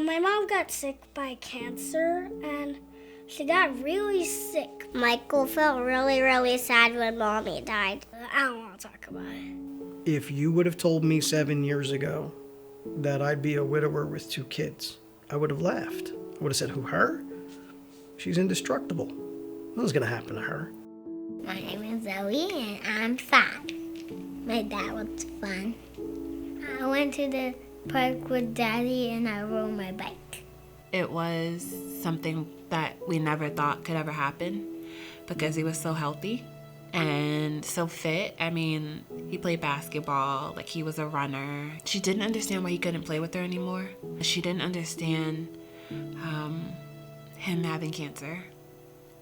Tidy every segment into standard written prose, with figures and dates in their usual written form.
my mom got sick by cancer, and she got really sick. Michael felt really, really sad when Mommy died. I don't want to talk about it. If you would have told me 7 years ago that I'd be a widower with 2 kids, I would have laughed. I would have said, who, her? She's indestructible. Nothing's gonna happen to her. My name is Zoe, and I'm 5. My dad was fun. I went to the park with Daddy, and I rode my bike. It was something that we never thought could ever happen because he was so healthy and so fit. I mean, he played basketball, like he was a runner. She didn't understand why he couldn't play with her anymore. She didn't understand him having cancer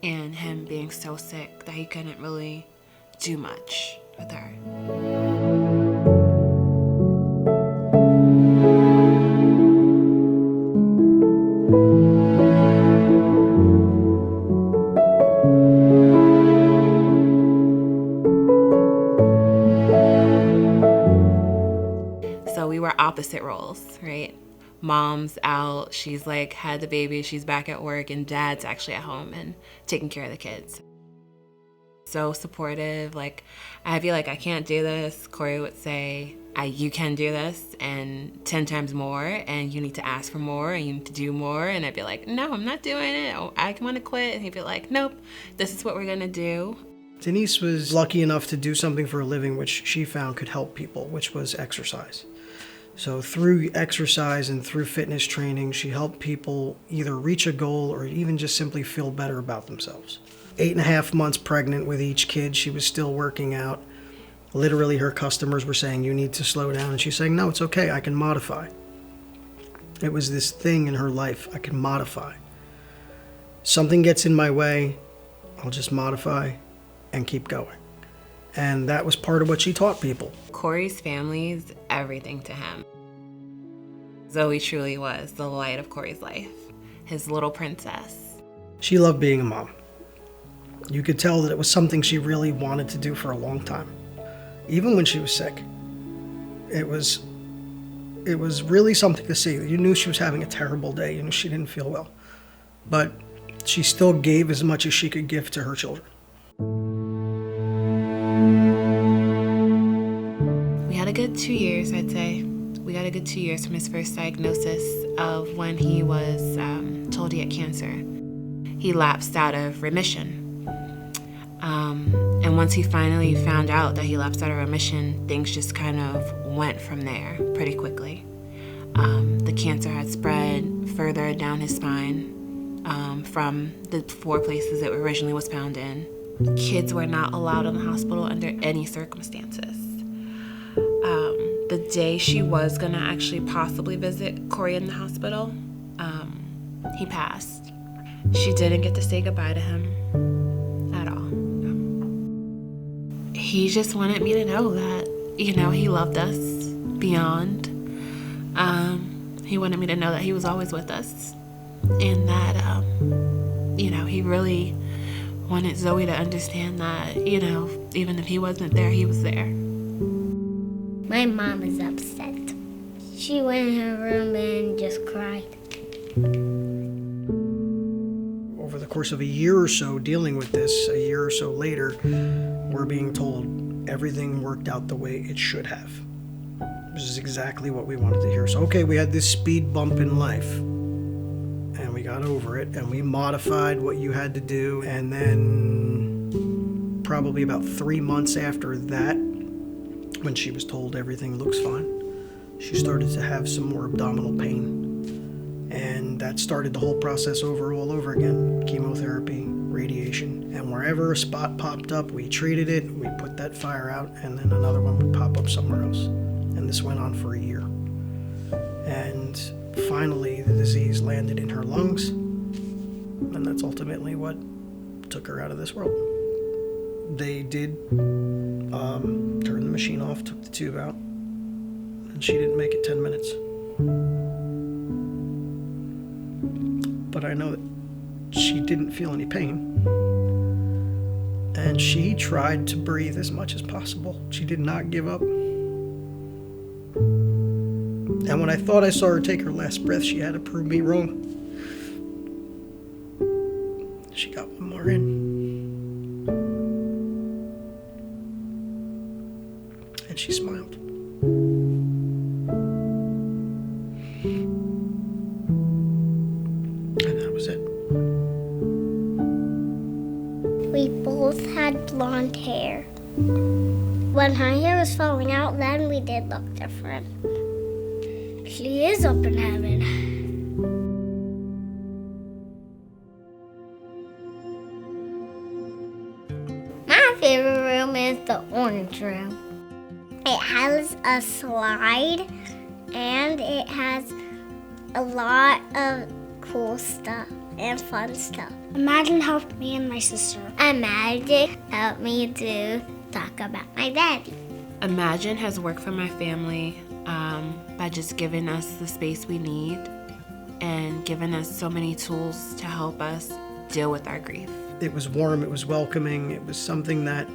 and him being so sick that he couldn't really do much with her. So we were opposite roles, right? Mom's out, she's like had the baby, she's back at work, and Dad's actually at home and taking care of the kids. So supportive, like I feel like I can't do this. Corey would say, you can do this and 10 times more, and you need to ask for more and you need to do more. And I'd be like, no, I'm not doing it. I want to quit. And he'd be like, nope, this is what we're gonna do. Denise was lucky enough to do something for a living which she found could help people, which was exercise. So through exercise and through fitness training, she helped people either reach a goal or even just simply feel better about themselves. 8.5 months pregnant with each kid, she was still working out. Literally, her customers were saying, you need to slow down. And she's saying, no, it's okay, I can modify. It was this thing in her life, I can modify. Something gets in my way, I'll just modify and keep going. And that was part of what she taught people. Corey's family's everything to him. Zoe truly was the light of Corey's life, his little princess. She loved being a mom. You could tell that it was something she really wanted to do for a long time. Even when she was sick. It was really something to see. You knew she was having a terrible day. You knew she didn't feel well. But she still gave as much as she could give to her children. We had a good 2 years, I'd say. We got a good 2 years from his first diagnosis of when he was told he had cancer. He lapsed out of remission. And once he finally found out that he lapsed out of remission, things just kind of went from there pretty quickly. The cancer had spread further down his spine from the 4 places it originally was found in. Kids were not allowed in the hospital under any circumstances. The day she was gonna actually possibly visit Corey in the hospital, he passed. She didn't get to say goodbye to him at all. He just wanted me to know that, he loved us beyond. He wanted me to know that he was always with us and that, he really wanted Zoe to understand that, even if he wasn't there, he was there. My mom is upset. She went in her room and just cried. Over the course of a year or so dealing with this, a year or so later, we're being told everything worked out the way it should have. This is exactly what we wanted to hear. So, okay, we had this speed bump in life, and we got over it, and we modified what you had to do, and then probably about 3 months after that, when she was told everything looks fine, she started to have some more abdominal pain. And that started the whole process all over again. Chemotherapy, radiation, and wherever a spot popped up, we treated it, we put that fire out, and then another one would pop up somewhere else. And this went on for a year. And finally, the disease landed in her lungs, and that's ultimately what took her out of this world. They did turn the machine off, took the tube out, and she didn't make it 10 minutes. But I know that she didn't feel any pain, and she tried to breathe as much as possible. She did not give up. And when I thought I saw her take her last breath, she had to prove me wrong. She got one more in. And she smiled. And that was it. We both had blonde hair. When her hair was falling out, then we did look different. She is up in heaven. My favorite room is the orange room. It has a slide and it has a lot of cool stuff and fun stuff. Imagine helped me and my sister. Imagine helped me to talk about my daddy. Imagine has worked for my family by just giving us the space we need and giving us so many tools to help us deal with our grief. It was warm, it was welcoming, it was something that,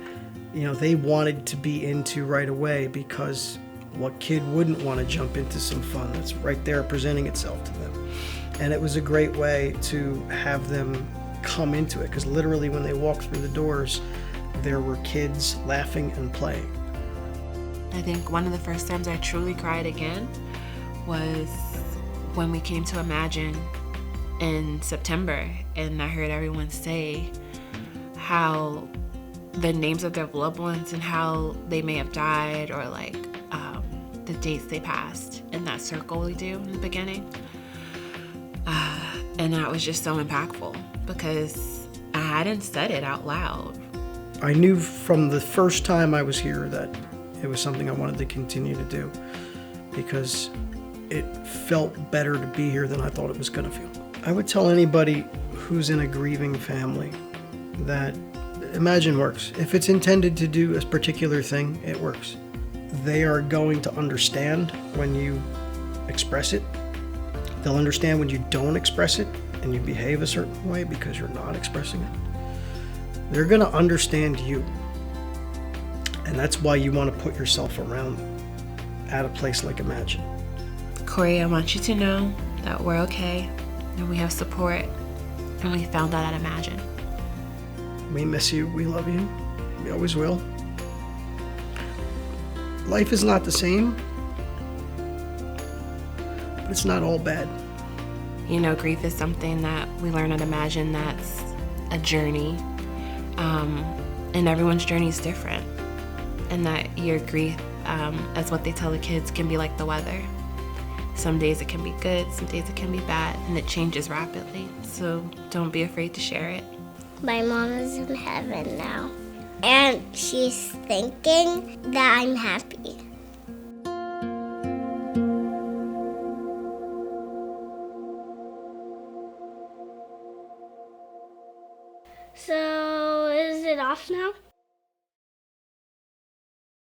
they wanted to be into right away, because what kid wouldn't want to jump into some fun that's right there presenting itself to them? And it was a great way to have them come into it, because literally when they walked through the doors, there were kids laughing and playing. I think one of the first times I truly cried again was when we came to Imagine in September, and I heard everyone say how the names of their loved ones and how they may have died, or the dates they passed in that circle we do in the beginning. And that was just so impactful because I hadn't said it out loud. I knew from the first time I was here that it was something I wanted to continue to do, because it felt better to be here than I thought it was going to feel. I would tell anybody who's in a grieving family that Imagine works. If it's intended to do a particular thing, it works. They are going to understand when you express it. They'll understand when you don't express it and you behave a certain way because you're not expressing it. They're going to understand you. And that's why you want to put yourself around them at a place like Imagine. Corey, I want you to know that we're okay and we have support, and we found that at Imagine. We miss you. We love you. We always will. Life is not the same, but it's not all bad. Grief is something that we learn at Imagine that's a journey, and everyone's journey is different. And that your grief, as what they tell the kids, can be like the weather. Some days it can be good, some days it can be bad, and it changes rapidly. So don't be afraid to share it. My mom is in heaven now, and she's thinking that I'm happy. So, is it off now?